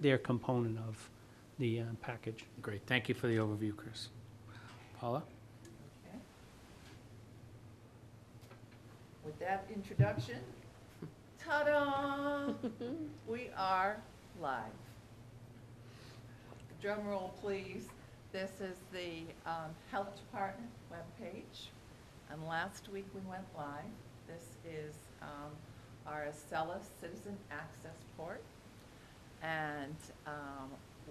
their component of the package. Great, thank you for the overview, Chris. Paula? Okay. With that introduction, ta-da! We are live. Drum roll, please. This is the Health Department webpage, and last week we went live. This is our Accela Citizen Access Port, and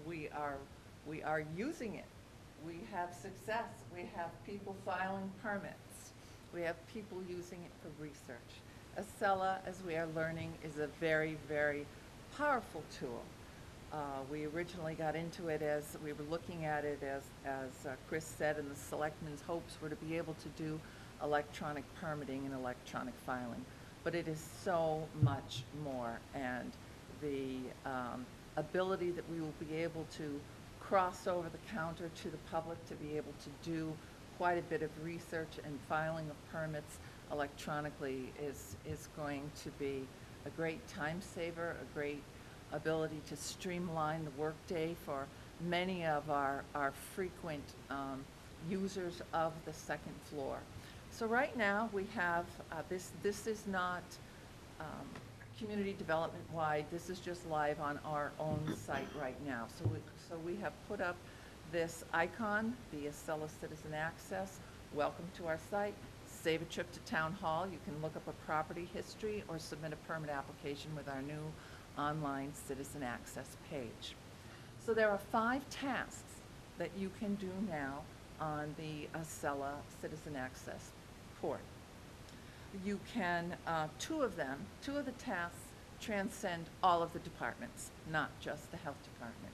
we are using it. We have success. We have people filing permits. We have people using it for research. Accela, as we are learning, is a very, very powerful tool. We originally got into it as we were looking at it as Chris said, and the Selectmen's hopes were to be able to do electronic permitting and electronic filing. But it is so much more, and the ability that we will be able to cross over the counter to the public to be able to do quite a bit of research and filing of permits electronically is going to be a great time saver, a great ability to streamline the workday for many of our frequent users of the second floor. So right now we have, this is not community development wide, this is just live on our own site right now. So we have put up this icon, the Accela Citizen Access. Welcome to our site. Save a trip to Town Hall. You can look up a property history or submit a permit application with our new online Citizen Access page. So there are 5 tasks that you can do now on the Accela Citizen Access port. You can, two of the tasks transcend all of the departments, not just the health department.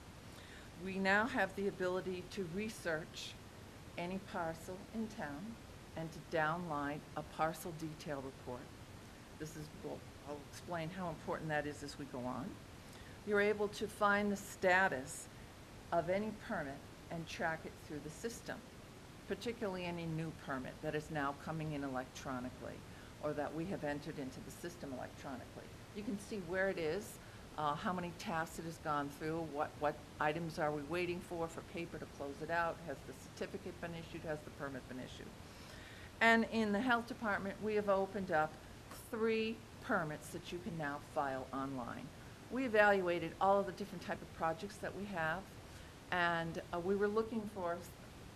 We now have the ability to research any parcel in town and to download a parcel detail report. I'll explain how important that is as we go on. You're able to find the status of any permit and track it through the system, particularly any new permit that is now coming in electronically or that we have entered into the system electronically. You can see where it is, how many tasks it has gone through, what items are we waiting for paper to close it out, has the certificate been issued, has the permit been issued. And in the health department, we have opened up 3 permits that you can now file online. We evaluated all of the different type of projects that we have, and we were looking for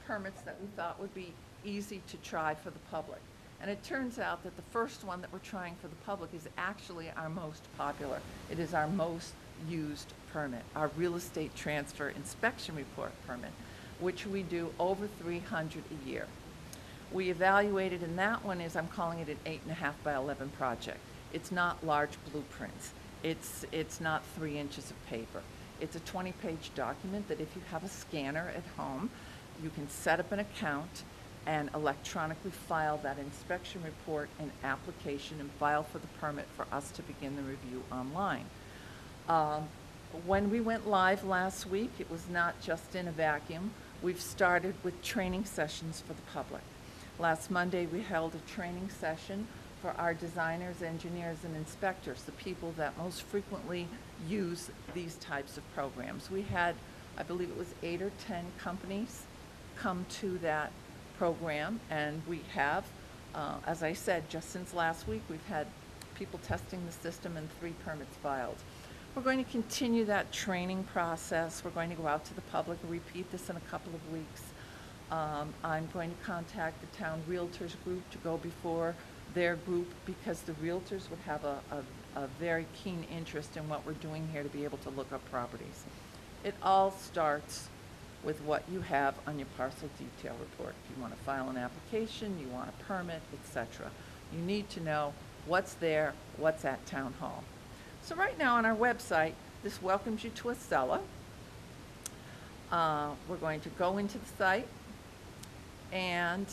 permits that we thought would be easy to try for the public. And it turns out that the first one that we're trying for the public is actually our most popular. It is our most used permit, our real estate transfer inspection report permit, which we do over 300 a year. We evaluated, and that one is, I'm calling it an 8.5 by 11 project. It's not large blueprints. It's not 3 inches of paper. It's a 20-page document that if you have a scanner at home, you can set up an account and electronically file that inspection report and application and file for the permit for us to begin the review online. When we went live last week, it was not just in a vacuum. We've started with training sessions for the public. Last Monday, we held a training session for our designers, engineers, and inspectors, the people that most frequently use these types of programs. We had, I believe it was 8 or 10 companies come to that program, and we have, as I said, just since last week, we've had people testing the system and 3 permits filed. We're going to continue that training process. We're going to go out to the public and repeat this in a couple of weeks. I'm going to contact the town realtors group to go before their group, because the realtors would have a very keen interest in what we're doing here to be able to look up properties. It all starts with what you have on your parcel detail report. If you want to file an application, you want a permit, etc. You need to know what's there, what's at Town Hall. So right now on our website, this welcomes you to Accela. We're going to go into the site, and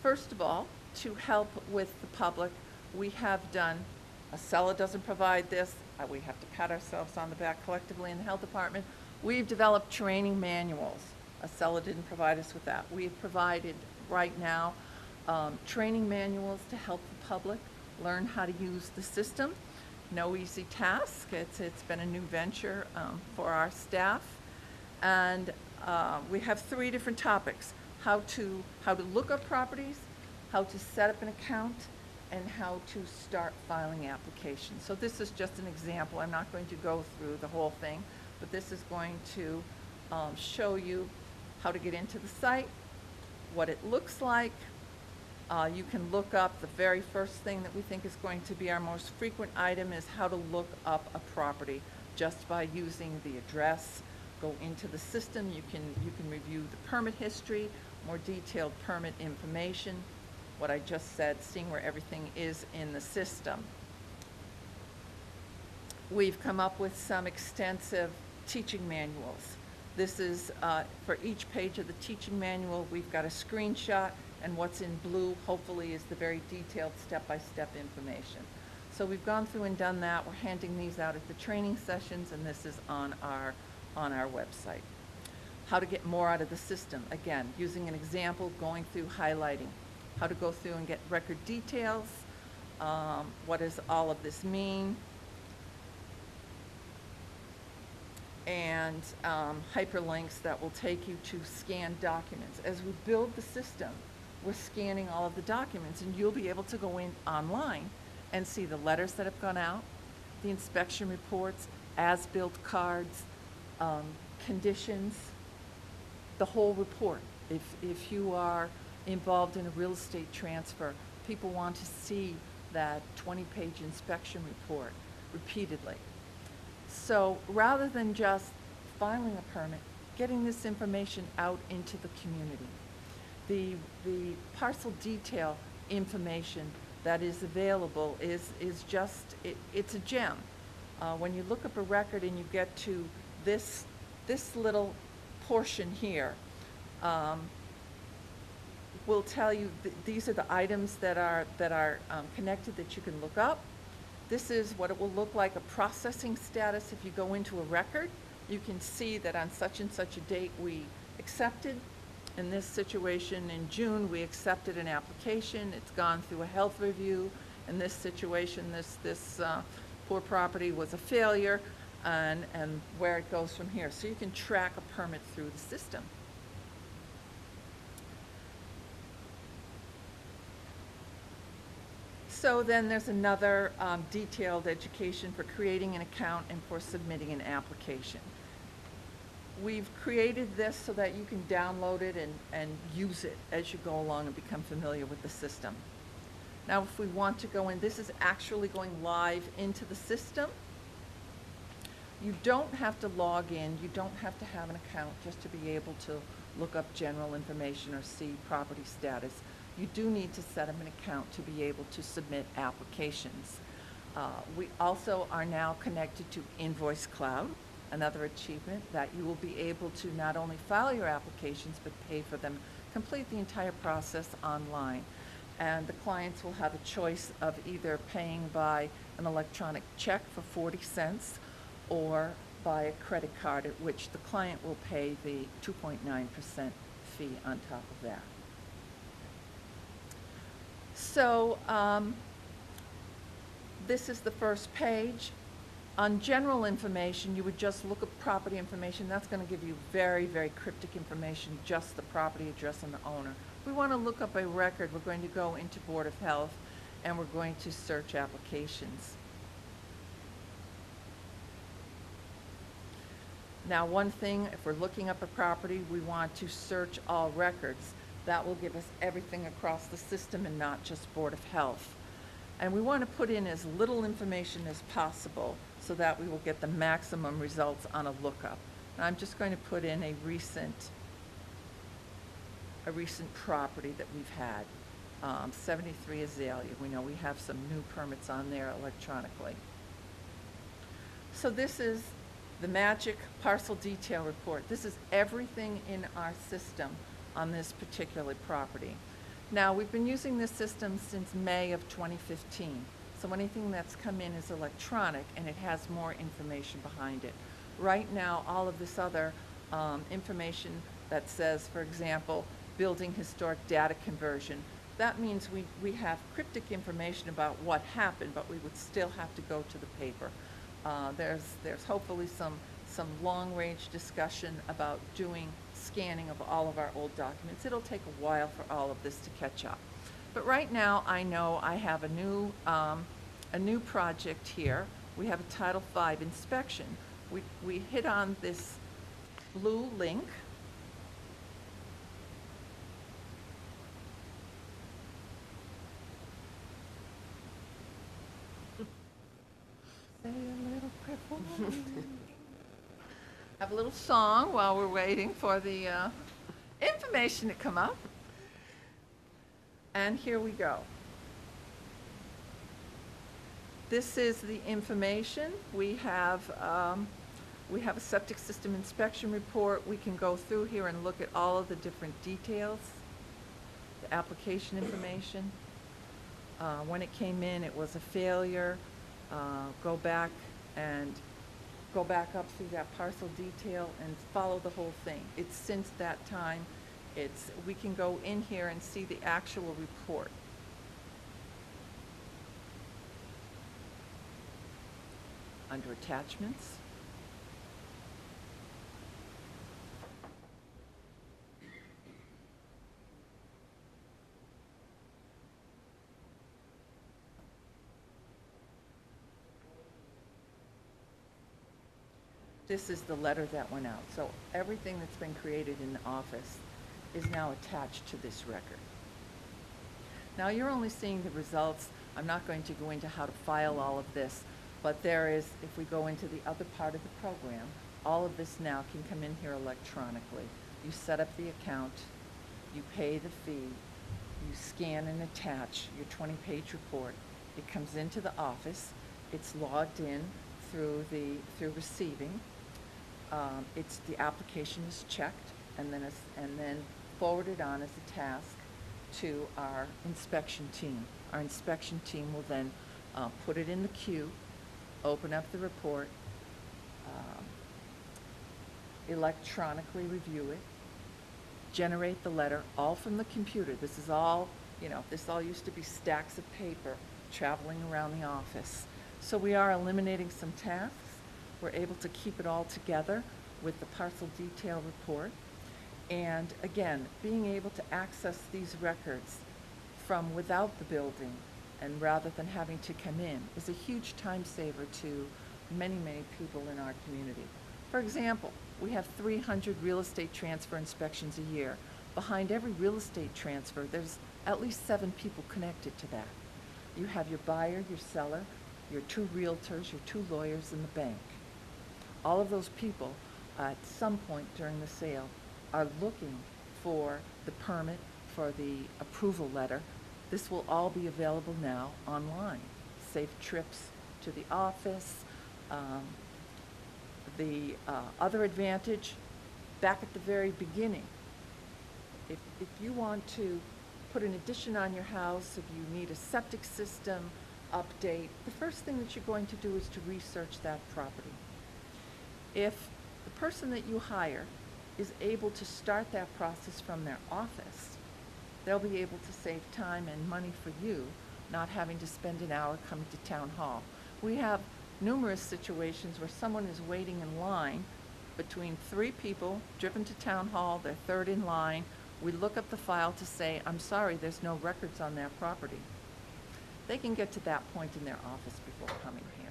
first of all, to help with the public, we have done, Accela doesn't provide this, we have to pat ourselves on the back collectively in the health department. We've developed training manuals. Accela didn't provide us with that. We've provided right now training manuals to help the public learn how to use the system. no easy task. It's been a new venture for our staff. And we have 3 different topics: how to look up properties, how to set up an account, and how to start filing applications. So this is just an example. I'm not going to go through the whole thing, but this is going to show you how to get into the site, what it looks like. You can look up, the very first thing that we think is going to be our most frequent item is how to look up a property just by using the address. Go into the system, you can review the permit history, more detailed permit information, what I just said, seeing where everything is in the system. We've come up with some extensive teaching manuals. This is, for each page of the teaching manual, we've got a screenshot, and what's in blue, hopefully, is the very detailed step-by-step information. So we've gone through and done that. We're handing these out at the training sessions, and this is on our website. How to get more out of the system. Again, using an example, going through highlighting. How to go through and get record details. What does all of this mean? And hyperlinks that will take you to scanned documents. As we build the system, we're scanning all of the documents, and you'll be able to go in online and see the letters that have gone out, the inspection reports, as-built cards, conditions, the whole report. If you are involved in a real estate transfer, people want to see that 20-page inspection report repeatedly. So rather than just filing a permit, getting this information out into the community. The parcel detail information that is available is just, it's a gem. When you look up a record and you get to this little portion here, will tell you these are the items that are connected that you can look up. This is what it will look like, a processing status. If you go into a record, you can see that on such and such a date we accepted. In this situation, in June, we accepted an application. It's gone through a health review. In this situation, this poor property was a failure, and where it goes from here. So you can track a permit through the system. So then there's another detailed education for creating an account and for submitting an application. We've created this so that you can download it and use it as you go along and become familiar with the system. Now, if we want to go in, this is actually going live into the system. You don't have to log in. You don't have to have an account just to be able to look up general information or see property status. You do need to set up an account to be able to submit applications. We also are now connected to Invoice Cloud, another achievement that you will be able to not only file your applications but pay for them, complete the entire process online. And the clients will have a choice of either paying by an electronic check for 40 cents or by a credit card, at which the client will pay the 2.9% fee on top of that. So this is the first page. On general information, you would just look up property information. That's going to give you very, very cryptic information, just the property address and the owner. If we want to look up a record, we're going to go into Board of Health and we're going to search applications. Now, one thing, if we're looking up a property, we want to search all records. That will give us everything across the system and not just Board of Health. And we want to put in as little information as possible so that we will get the maximum results on a lookup. And I'm just going to put in a recent property that we've had, 73 Accela. We know we have some new permits on there electronically. So this is the magic parcel detail report. This is everything in our system on this particular property. Now, we've been using this system since May of 2015. So anything that's come in is electronic and it has more information behind it. Right now, all of this other information that says, for example, building historic data conversion, that means we have cryptic information about what happened, but we would still have to go to the paper. There's hopefully some long-range discussion about doing scanning of all of our old documents. It'll take a while for all of this to catch up. But right now, I know I have a new project here. We have a Title V inspection. We hit on this blue link. Say a little prayer for me. Have a little song while we're waiting for the information to come up. And here we go. This is the information. We have a septic system inspection report. We can go through here and look at all of the different details, the application information. When it came in, it was a failure. Go back up through that parcel detail and follow the whole thing. It's since that time. We can go in here and see the actual report. Under attachments. This is the letter that went out. So everything that's been created in the office is now attached to this record. Now you're only seeing the results. I'm not going to go into how to file all of this, but there is, if we go into the other part of the program, all of this now can come in here electronically. You set up the account, you pay the fee, you scan and attach your 20-page report. It comes into the office. It's logged in through receiving. The application is checked and then forwarded on as a task to our inspection team. Our inspection team will then put it in the queue, open up the report, electronically review it, generate the letter, all from the computer. This is all, this all used to be stacks of paper traveling around the office. So we are eliminating some tasks. We're able to keep it all together with the parcel detail report. And again, being able to access these records from without the building and rather than having to come in is a huge time saver to many, many people in our community. For example, we have 300 real estate transfer inspections a year. Behind every real estate transfer, there's at least 7 people connected to that. You have your buyer, your seller, your 2 realtors, your 2 lawyers, and the bank. All of those people, at some point during the sale, are looking for the permit, for the approval letter. This will all be available now online. Safe trips to the office. The other advantage, back at the very beginning, if you want to put an addition on your house, if you need a septic system update, the first thing that you're going to do is to research that property. If the person that you hire is able to start that process from their office, they'll be able to save time and money for you, not having to spend an hour coming to town hall. We have numerous situations where someone is waiting in line between 3 people driven to town hall, they're third in line. We look up the file to say, I'm sorry, there's no records on that property. They can get to that point in their office before coming here.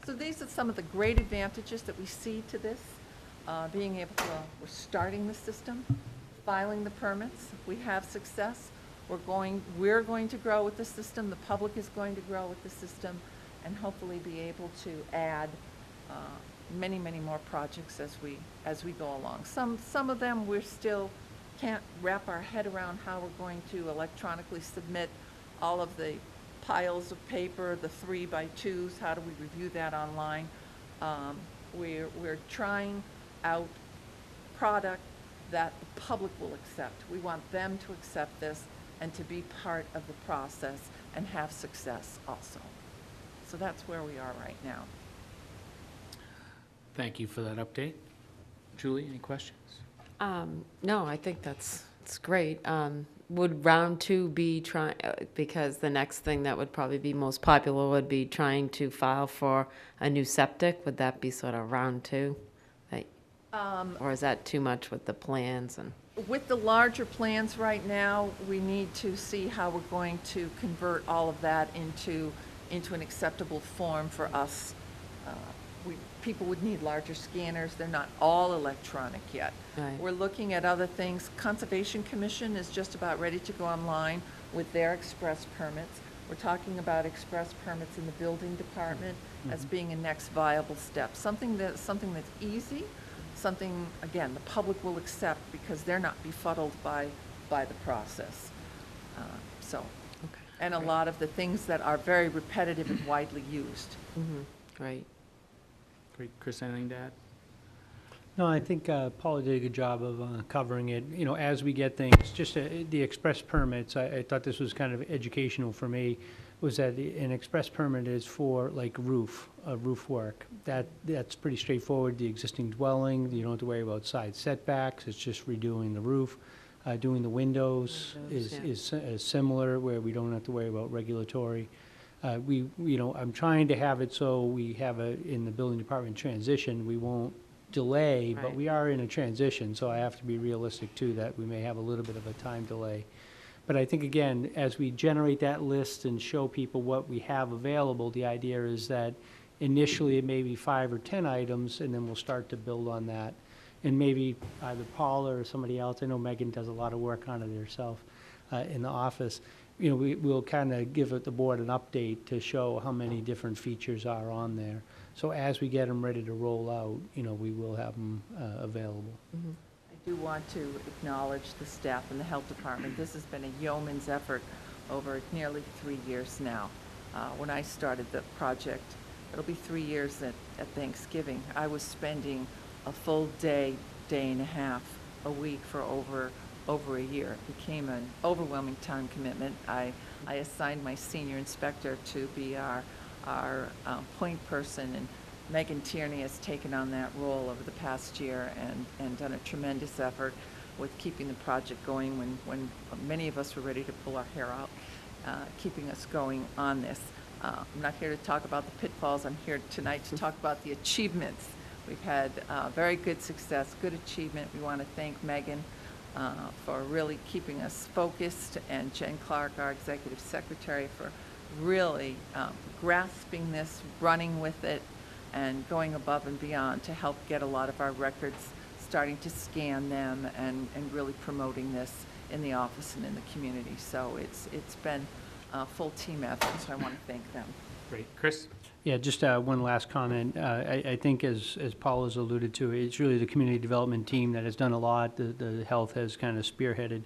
So these are some of the great advantages that we see to this. Being able to, we're starting the system, filing the permits. If we have success, we're going to grow with the system, the public is going to grow with the system, and hopefully be able to add many, many more projects as we go along. Some of them we still can't wrap our head around how we're going to electronically submit all of the piles of paper, the 3x2s, how do we review that online? We're trying out product that the public will accept. We want them to accept this and to be part of the process and have success also. So that's where we are right now. Thank you for that update. Julie, any questions? No, I think that's great. would round two be because the next thing that would probably be most popular would be trying to file for a new septic? Would that be sort of round two? Like, or is that too much with the plans and? With the larger plans right now, we need to see how we're going to convert all of that into an acceptable form for us. People would need larger scanners. They're not all electronic yet. Right. We're looking at other things. Conservation Commission is just about ready to go online with their express permits. We're talking about express permits in the building department as being a next viable step. Something that's easy, something, again, the public will accept because they're not befuddled by the process. Okay. And a lot of the things that are very repetitive and widely used. Right. Great. Chris, anything to add? No, I think Paula did a good job of covering it. You know, as we get things, just the express permits, I thought this was kind of educational for me, was that an express permit is for like roof work. That's pretty straightforward. The existing dwelling, you don't have to worry about side setbacks. It's just redoing the roof. Doing the windows is similar, where we don't have to worry about regulatory. I'm trying to have it so we have in the building department transition, we won't delay, but Right. we are in a transition, so I have to be realistic too, that we may have a little bit of a time delay. But I think, again, as we generate that list and show people what we have available, the idea is that initially it may be 5 or 10 items, and then we'll start to build on that. And maybe either Paula or somebody else, I know Megan does a lot of work on it herself in the office, we'll kind of give the board an update to show how many different features are on there. So as we get them ready to roll out, we will have them available. I do want to acknowledge the staff in the health department. This has been a yeoman's effort over nearly 3 years now. When I started the project, it'll be 3 years at Thanksgiving. I was spending a full day and a half a week for over a year. It became an overwhelming time commitment. I assigned my senior inspector to be our point person, and Megan Tierney has taken on that role over the past year and done a tremendous effort with keeping the project going when many of us were ready to pull our hair out, keeping us going on this. I'm not here to talk about the pitfalls. I'm here tonight to talk about the achievements. We've had very good success, good achievement. We want to thank Megan for really keeping us focused, and Jen Clark, our executive secretary, for really grasping this, running with it, and going above and beyond to help get a lot of our records, starting to scan them and really promoting this in the office and in the community. So it's been a full team effort, so I want to thank them. Great. Chris? Yeah, just one last comment. I think as Paul has alluded to, it's really the community development team that has done a lot. The health has kind of spearheaded.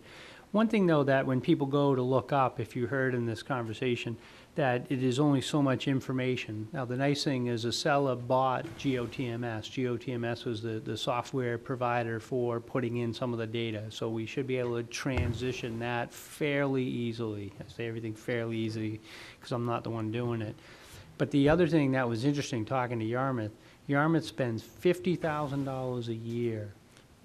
One thing, though, that when people go to look up, if you heard in this conversation, that it is only so much information. Now, the nice thing is Accela bought GOTMS. GOTMS was the software provider for putting in some of the data. So we should be able to transition that fairly easily. I say everything fairly easily because I'm not the one doing it. But the other thing that was interesting talking to Yarmouth spends $50,000 a year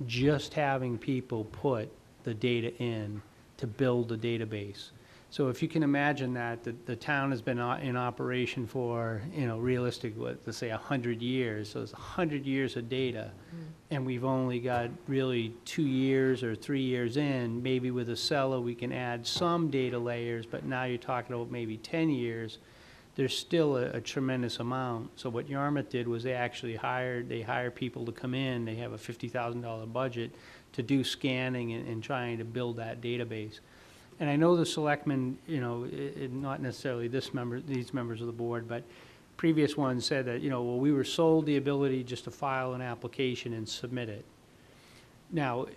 just having people put the data in to build the database. So if you can imagine that the town has been in operation for, realistic, let's say 100 years. So it's 100 years of data. And we've only got really 2 years or 3 years in. Maybe with Accela we can add some data layers, but now you're talking about maybe 10 years. There's still a tremendous amount. So what Yarmouth did was they hired people to come in. They have a $50,000 budget to do scanning and trying to build that database. And I know the selectmen, not necessarily these members of the board, but previous ones said that, we were sold the ability just to file an application and submit it. Now,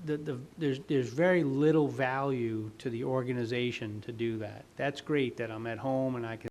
there's very little value to the organization to do that. That's great that I'm at home and I can